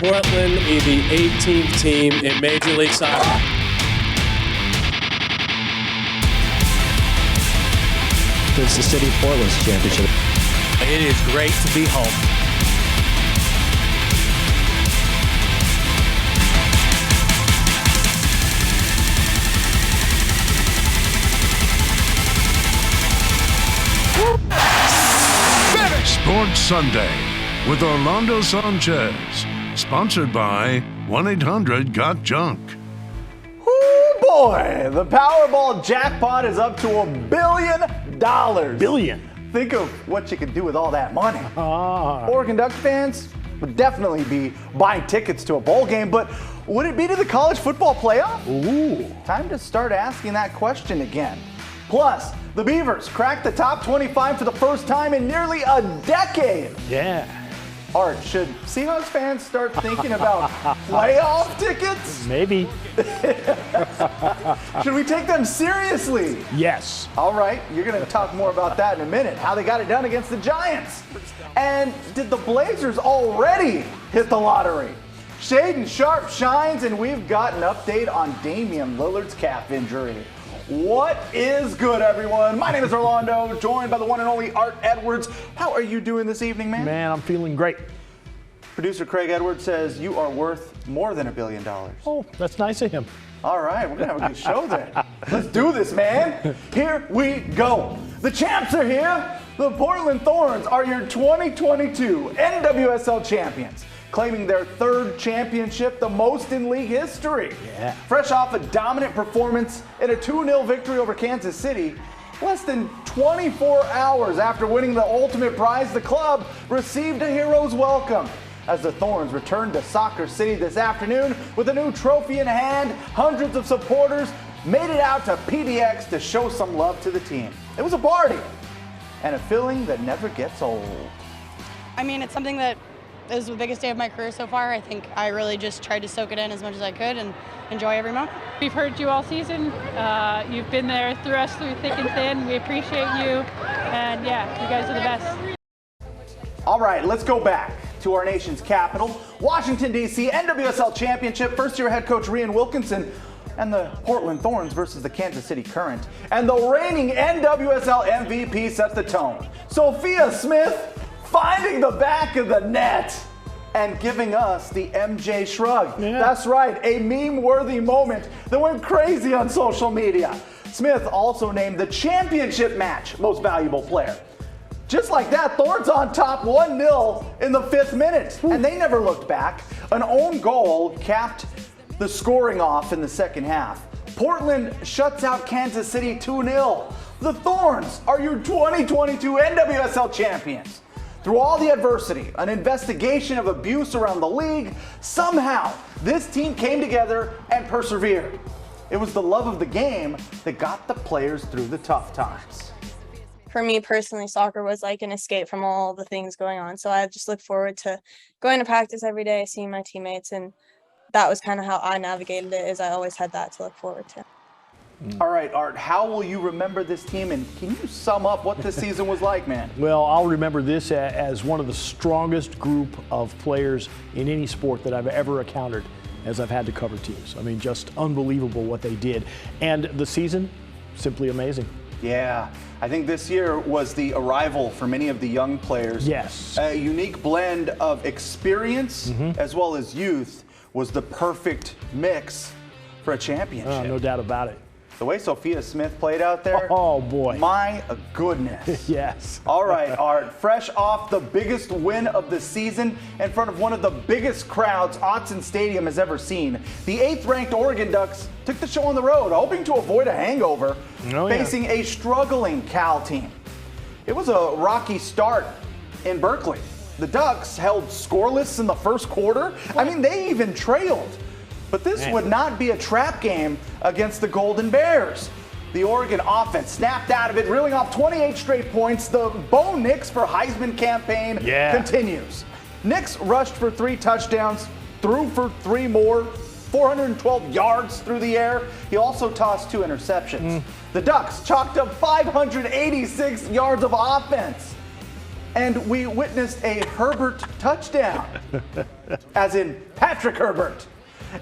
Portland be the 18th team in Major League Soccer. It's the city of Portland's championship. It is great to be home. Sports Sunday with Orlando Sanchez, sponsored by 1-800-GOT-JUNK. Oh boy, the Powerball jackpot is up to $1 billion. Billion. Think of what you could do with all that money. Oregon Duck fans would definitely be buying tickets to a bowl game, but would it be to the college football playoff? Ooh. Time to start asking that question again. Plus, the Beavers cracked the top 25 for the first time in nearly a decade. Yeah. Art, should Seahawks fans start thinking about playoff tickets? Maybe. Should we take them seriously? Yes. All right, you're going to talk more about that in a minute. How they got it done against the Giants. And did the Blazers already hit the lottery? Shaden Sharp shines, and we've got an update on Damian Lillard's calf injury. What is good, everyone? My name is Orlando, joined by the one and only Art Edwards. How are you doing this evening, man? Man, I'm feeling great. Producer Craig Edwards says you are worth more than $1 billion. Oh, that's nice of him. All right, we're going to have a good show then. Let's do this, man. Here we go. The champs are here. The Portland Thorns are your 2022 NWSL champions, claiming their third championship, the most in league history. Yeah. Fresh off a dominant performance in a 2-0 victory over Kansas City, less than 24 hours after winning the ultimate prize, the club received a hero's welcome as the Thorns returned to Soccer City this afternoon with a new trophy in hand. Hundreds of supporters made it out to PDX to show some love to the team. It was a party and a feeling that never gets old. I mean, it's something that is the biggest day of my career so far. I think I really just tried to soak it in as much as I could and enjoy every moment. We've heard you all season. You've been there through us through thick and thin. We appreciate you. And yeah, you guys are the best. All right, let's go back to our nation's capital, Washington, D.C., NWSL Championship. First-year head coach Rian Wilkinson and the Portland Thorns versus the Kansas City Current. And the reigning NWSL MVP sets the tone. Sophia Smith finding the back of the net and giving us the MJ shrug. Yeah. That's right, a meme-worthy moment that went crazy on social media. Smith also named the championship match most valuable player. Just like that, Thorns on top 1-0 in the 5th minute, and they never looked back. An own goal capped the scoring off in the second half. Portland shuts out Kansas City 2-0. The Thorns are your 2022 NWSL champions. Through all the adversity, an investigation of abuse around the league, somehow this team came together and persevered. It was the love of the game that got the players through the tough times. For me personally, soccer was like an escape from all the things going on. So I just look forward to going to practice every day, seeing my teammates, and that was kind of how I navigated it, is I always had that to look forward to. All right, Art, how will you remember this team, and can you sum up what this season was like, man? Well, I'll remember this as one of the strongest group of players in any sport that I've ever encountered as I've had to cover teams. I mean, just unbelievable what they did. And the season, simply amazing. Yeah, I think this year was the arrival for many of the young players. Yes. A unique blend of experience as well as youth was the perfect mix for a championship. No doubt about it. The way Sophia Smith played out there. Oh, boy. My goodness. Yes. All right, Art. Fresh off the biggest win of the season in front of one of the biggest crowds Autzen Stadium has ever seen, the 8th-ranked Oregon Ducks took the show on the road, hoping to avoid a hangover, facing a struggling Cal team. It was a rocky start in Berkeley. The Ducks held scoreless in the first quarter. I mean, they even trailed. But this would not be a trap game against the Golden Bears. The Oregon offense snapped out of it, reeling off 28 straight points. The Bo Nix for Heisman campaign continues. Nix rushed for 3 touchdowns, threw for 3 more, 412 yards through the air. He also tossed 2 interceptions. The Ducks chalked up 586 yards of offense. and we witnessed a Herbert touchdown, as in Patrick Herbert.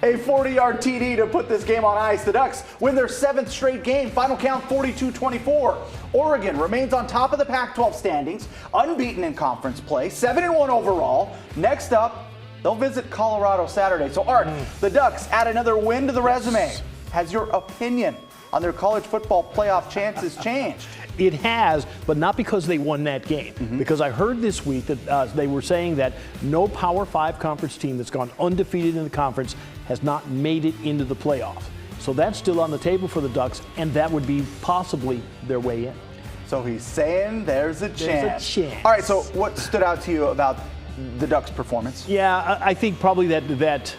A 40-yard TD to put this game on ice. The Ducks win their 7th straight game. Final count 42-24. Oregon remains on top of the Pac-12 standings, unbeaten in conference play, 7-1 overall. Next up, they'll visit Colorado Saturday. So, Art, the Ducks add another win to the resume. Has your opinion on their college football playoff chances changed? It has, but not because they won that game. Because I heard this week that they were saying that no Power 5 conference team that's gone undefeated in the conference has not made it into the playoffs. So that's still on the table for the Ducks, and that would be possibly their way in. So he's saying there's a chance. There's a chance. All right, so what stood out to you about the Ducks' performance? Yeah, I think probably that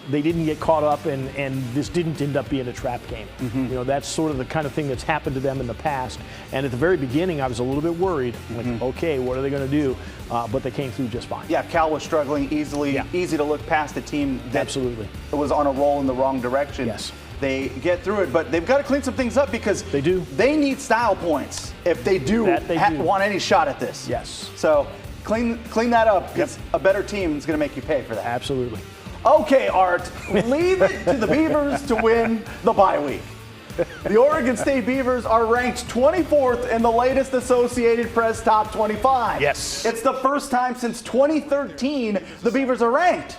they didn't get caught up and this didn't end up being a trap game. You know, that's sort of the kind of thing that's happened to them in the past. And at the very beginning, I was a little bit worried. Like, okay, what are they going to do? But they came through just fine. Yeah, Cal was struggling easy to look past a team that Absolutely was on a roll in the wrong direction. Yes. They get through it, but they've got to clean some things up because they do. They need style points if they do want any shot at this. Yes. So clean that up because a better team is going to make you pay for that. Absolutely. Okay, Art, leave it to the Beavers to win the bye week. The Oregon State Beavers are ranked 24th in the latest Associated Press Top 25. Yes. It's the first time since 2013 the Beavers are ranked.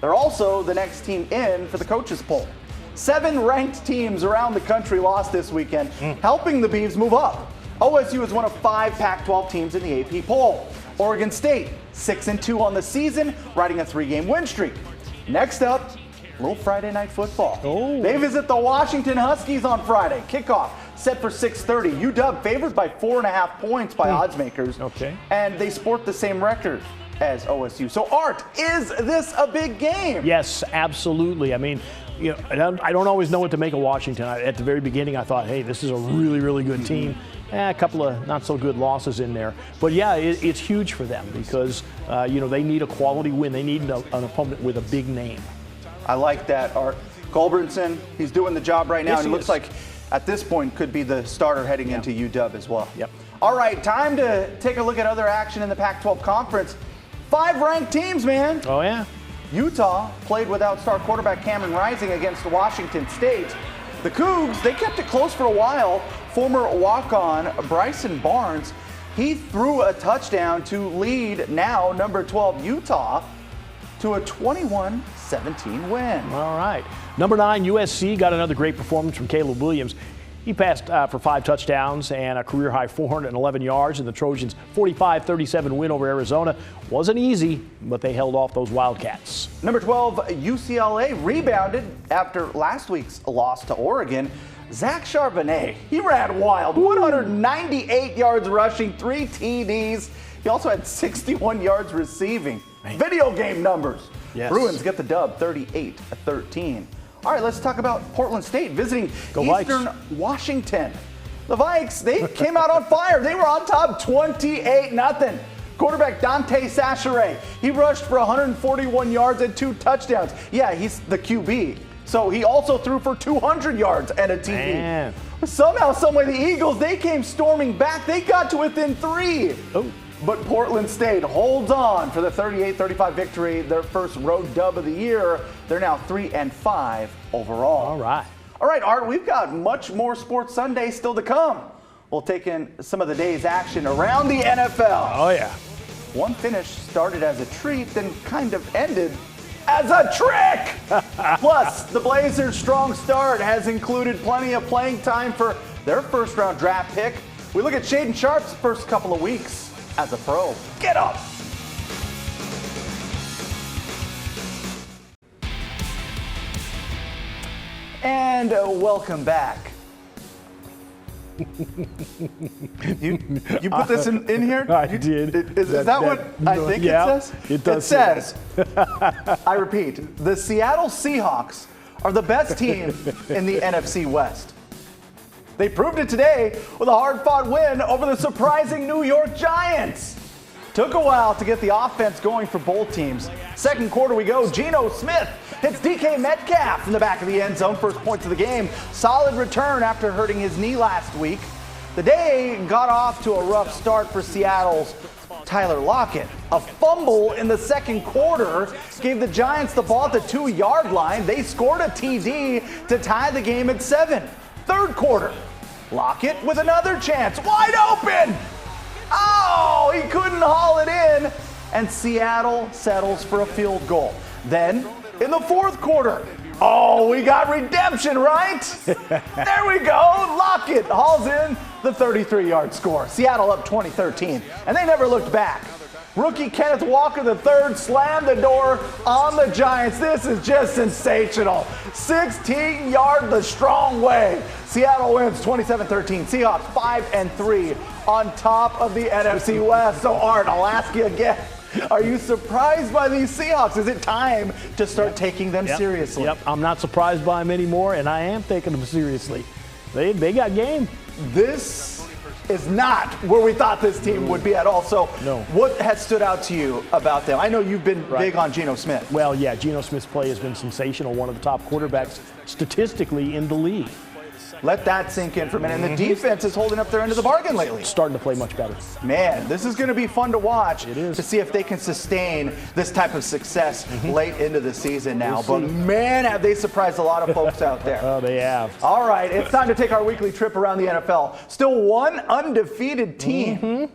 They're also the next team in for the coaches poll. 7 ranked teams around the country lost this weekend, helping the Beavs move up. OSU is one of 5 Pac-12 teams in the AP poll. Oregon State, 6-2 on the season, riding a 3-game win streak. Next up, a little Friday night football. They visit the Washington Huskies on Friday. Kickoff set for 6:30. UW favored by 4.5 points by odds makers. Okay. And they sport the same record as OSU. So, Art, is this a big game? Yes, absolutely. I mean, you know, I don't always know what to make of Washington. At the very beginning, I thought, hey, this is a really, really good team. A couple of not so good losses in there. But yeah, it's huge for them because, you know, they need a quality win. They need an opponent with a big name. I like that, Art. Culbertson, he's doing the job right now. Yes, and it looks like at this point could be the starter heading into UW as well. Yep. All right, time to take a look at other action in the Pac-12 Conference. 5 ranked teams, man. Oh, yeah. Utah played without star quarterback Cameron Rising against Washington State. The Cougs, they kept it close for a while. Former walk-on Bryson Barnes, he threw a touchdown to lead now number 12 Utah to a 21-17 win. All right. Number 9, USC got another great performance from Caleb Williams. He passed for 5 touchdowns and a career-high 411 yards in the Trojans' 45-37 win over Arizona. Wasn't easy, but they held off those Wildcats. Number 12, UCLA rebounded after last week's loss to Oregon. Zach Charbonnet, he ran wild. 198 yards rushing, 3 TDs. He also had 61 yards receiving. Video game numbers. Yes. Bruins get the dub, 38-13. All right, let's talk about Portland State visiting Go Eastern Vikes. Washington. The Vikes, they came out on fire. They were on top 28-0. Quarterback Dante Sacheret, he rushed for 141 yards and 2 touchdowns. Yeah, he's the QB. So he also threw for 200 yards and a TD. Man. Somehow, someway, the Eagles, they came storming back. They got to within 3. Oh. But Portland State holds on for the 38-35 victory, their first road dub of the year. They're now 3-5 overall. All right. All right, Art, we've got much more Sports Sunday still to come. We'll take in some of the day's action around the NFL. Oh, yeah. One finish started as a treat, then kind of ended as a trick. Plus, the Blazers' strong start has included plenty of playing time for their first-round draft pick. We look at Shaden Sharp's first couple of weeks as a pro. Get up! And welcome back. You put this in here? I did. Is that what I think it says? It does. It says, I repeat, the Seattle Seahawks are the best team in the NFC West. They proved it today with a hard-fought win over the surprising New York Giants. Took a while to get the offense going for both teams. Second quarter we go. Geno Smith hits DK Metcalf in the back of the end zone. First points of the game. Solid return after hurting his knee last week. The day got off to a rough start for Seattle's Tyler Lockett. A fumble in the second quarter gave the Giants the ball at the 2-yard line. They scored a TD to tie the game at 7. Third quarter, Lockett with another chance, wide open. Oh, he couldn't haul it in, and Seattle settles for a field goal. Then, in the fourth quarter, oh, we got redemption, right? There we go. Lockett hauls in the 33-yard score. Seattle up 20-13, and they never looked back. Rookie Kenneth Walker III slammed the door on the Giants. This is just sensational. 16-yard the strong way. Seattle wins 27-13. Seahawks 5-3 on top of the NFC West. So Art, I'll ask you again. Are you surprised by these Seahawks? Is it time to start taking them seriously? Yep, I'm not surprised by them anymore, and I am taking them seriously. They got game. This is not where we thought this team would be at all. So what has stood out to you about them? I know you've been big on Geno Smith. Well, yeah, Geno Smith's play has been sensational, one of the top quarterbacks statistically in the league. Let that sink in for a minute. And the defense is holding up their end of the bargain lately. Starting to play much better. Man, this is going to be fun to watch. It is. To see if they can sustain this type of success late into the season now. But man, have they surprised a lot of folks out there. Oh, they have. All right, it's time to take our weekly trip around the NFL. Still one undefeated team.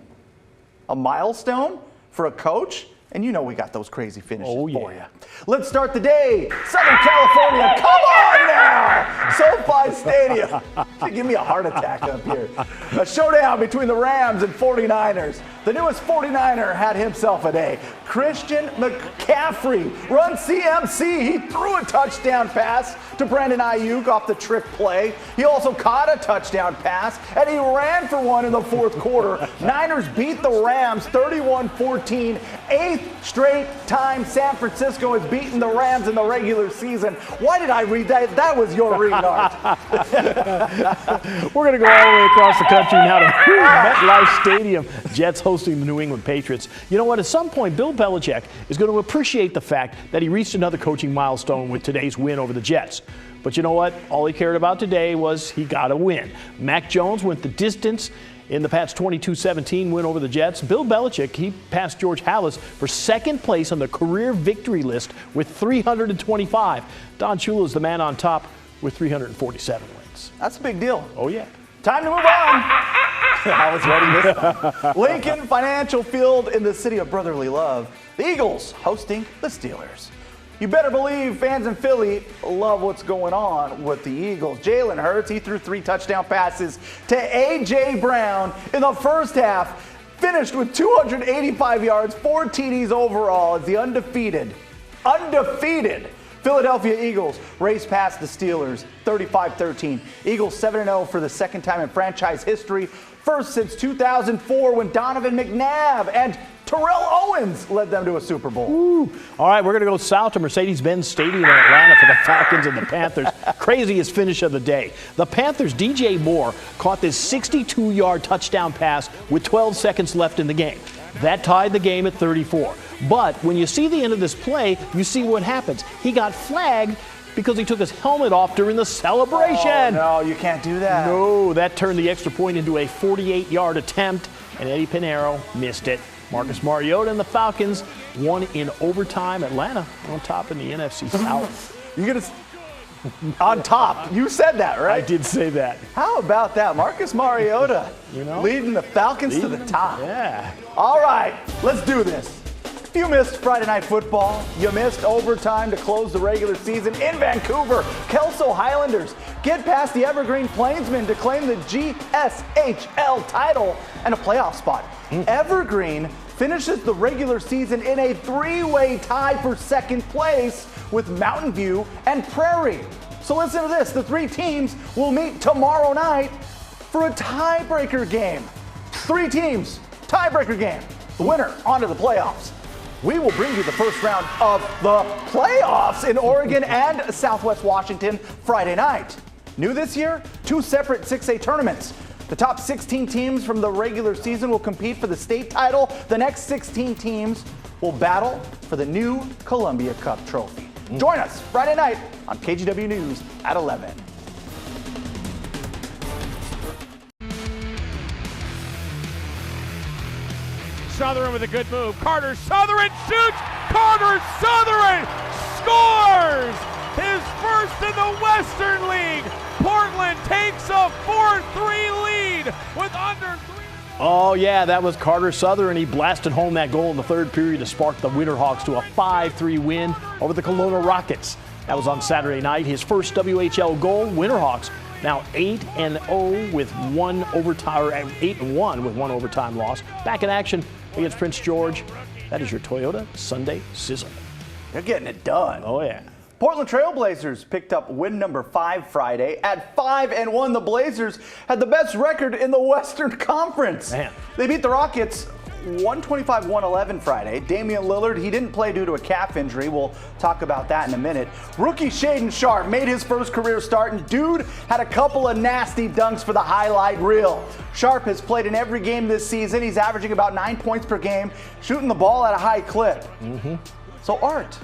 A milestone for a coach. And you know we got those crazy finishes for you. Let's start the day. Southern California, come on now! SoFi Stadium. Give me a heart attack up here. A showdown between the Rams and 49ers. The newest 49er had himself a day. Christian McCaffrey runs CMC. He threw a touchdown pass to Brandon Ayuk off the trick play. He also caught a touchdown pass, and he ran for one in the fourth quarter. Niners beat the Rams 31-14. Eighth straight time San Francisco has beaten the Rams in the regular season. Why did I read that? That was your read, Art. We're going to go all the way across the country now to MetLife Stadium. Jets hosting the New England Patriots. You know what? At some point, Bill Belichick is going to appreciate the fact that he reached another coaching milestone with today's win over the Jets. But you know what? All he cared about today was he got a win. Mac Jones went the distance in the Pats' 22-17 win over the Jets. Bill Belichick, he passed George Halas for second place on the career victory list with 325. Don Shula is the man on top with 347 wins. That's a big deal. Oh, yeah. Time to move on. I was ready this time. Lincoln Financial Field in the city of brotherly love. The Eagles hosting the Steelers. You better believe fans in Philly love what's going on with the Eagles. Jalen Hurts, he threw 3 touchdown passes to A.J. Brown in the first half. Finished with 285 yards, 4 TDs overall as the undefeated Philadelphia Eagles race past the Steelers 35-13. Eagles 7-0 for the second time in franchise history. First since 2004 when Donovan McNabb and Terrell Owens led them to a Super Bowl. Ooh. All right, we're going to go south to Mercedes-Benz Stadium in Atlanta for the Falcons and the Panthers. Craziest finish of the day. The Panthers' DJ Moore caught this 62-yard touchdown pass with 12 seconds left in the game. That tied the game at 34. But when you see the end of this play, you see what happens. He got flagged because he took his helmet off during the celebration. Oh, no, you can't do that. No, that turned the extra point into a 48-yard attempt, and Eddie Pinheiro missed it. Marcus Mariota and the Falcons won in overtime. Atlanta on top in the NFC South. You're going to... On top. You said that, right? I did say that. How about that? Marcus Mariota leading the Falcons to the top. Yeah. All right, let's do this. You missed Friday Night Football. You missed overtime to close the regular season in Vancouver. Kelso Highlanders get past the Evergreen Plainsmen to claim the GSHL title and a playoff spot. Evergreen finishes the regular season in a 3-way tie for second place with Mountain View and Prairie. So listen to this. The 3 teams will meet tomorrow night for a tiebreaker game. 3 teams, tiebreaker game. The winner onto the playoffs. We will bring you the first round of the playoffs in Oregon and Southwest Washington Friday night. New this year, 2 separate 6A tournaments. The top 16 teams from the regular season will compete for the state title. The next 16 teams will battle for the new Columbia Cup trophy. Join us Friday night on KGW News at 11. Sotheran with a good move. Carter Sotheran shoots. Carter Sotheran scores his first in the Western League. Portland takes a 4-3 lead with under 3. Oh, yeah, that was Carter Sotheran. He blasted home that goal in the third period to spark the Winterhawks to a 5-3 win over the Kelowna Rockets. That was on Saturday night. His first WHL goal. Winterhawks now 8-0 with 1 overtime, or 8-1 with 1 overtime loss. Back in action against Prince George. That is your Toyota Sunday Sizzle. They're getting it done. Oh, yeah. Portland Trail Blazers picked up win number 5 Friday. At 5-1, the Blazers had the best record in the Western Conference. Man. They beat the Rockets 125-111 Friday. Damian Lillard, he didn't play due to a calf injury. We'll talk about that in a minute. Rookie Shaedon Sharpe made his first career start, and dude had a couple of nasty dunks for the highlight reel. Sharpe has played in every game this season. He's averaging about 9 points per game, shooting the ball at a high clip. So, Art,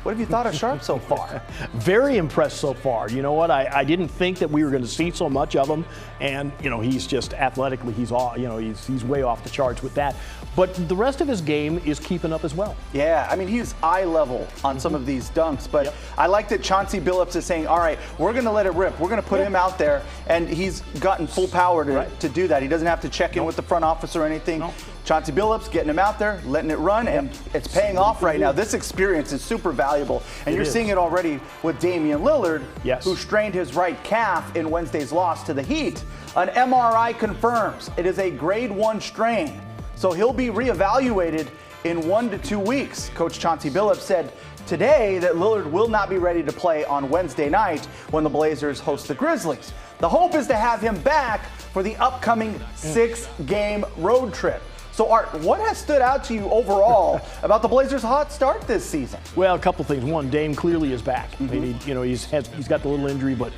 what have you thought of Sharpe so far? Very impressed so far. You know what? I didn't think that we were going to see so much of him, and he's just athletically, he's way off the charts with that. But the rest of his game is keeping up as well. Yeah, I mean, he's eye level on some of these dunks, but I like that Chauncey Billups is saying, all right, we're going to let it rip. We're going to put him out there, and he's gotten full power to do that. He doesn't have to check in with the front office or anything. Chauncey Billups getting him out there, letting it run, and it's paying off right now. This experience is super valuable, and you're seeing it already with Damian Lillard, who strained his right calf in Wednesday's loss to the Heat. An MRI confirms it is a grade 1 strain, so he'll be reevaluated in 1 to 2 weeks. Coach Chauncey Billups said today that Lillard will not be ready to play on Wednesday night when the Blazers host the Grizzlies. The hope is to have him back for the upcoming 6-game road trip. So, Art, what has stood out to you overall about the Blazers' hot start this season? Well, a couple things. One, Dame clearly is back. I mean, he's got the little injury, but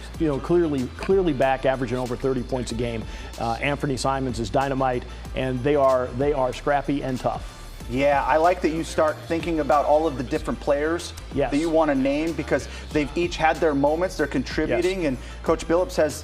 clearly back, averaging over 30 points a game. Anthony Simons is dynamite, and they are scrappy and tough. Yeah, I like that you start thinking about all of the different players that you want to name, because they've each had their moments. They're contributing, and Coach Billups has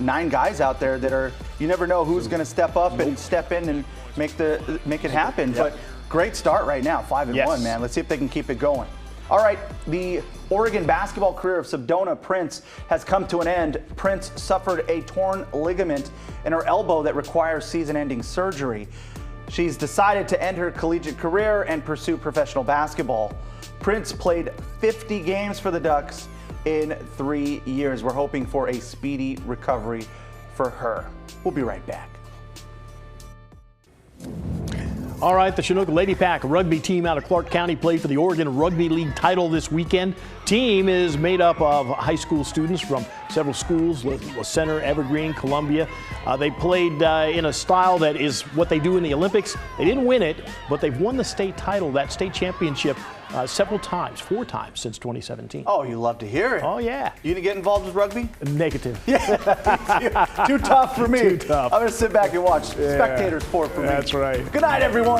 9 guys out there that are, you never know who's going to step up and step in and make it happen. But great start right now, 5-1, man. Let's see if they can keep it going. All right, the Oregon basketball career of Sedona Prince has come to an end. Prince suffered a torn ligament in her elbow that requires season-ending surgery. She's decided to end her collegiate career and pursue professional basketball. Prince played 50 games for the Ducks in 3 years. We're hoping for a speedy recovery for her. We'll be right back. All right, the Chinook Lady Pack rugby team out of Clark County played for the Oregon Rugby League title this weekend. Team is made up of high school students from several schools, La Center, Evergreen, Columbia. They played in a style that is what they do in the Olympics. They didn't win it, but they've won the state title, that state championship, several times, 4 times since 2017. Oh, you love to hear it. Oh, yeah. You gonna get involved with rugby? Negative. Too tough for me. Too tough. I'm gonna sit back and watch. Spectator sport for me. That's right. Good night, everyone.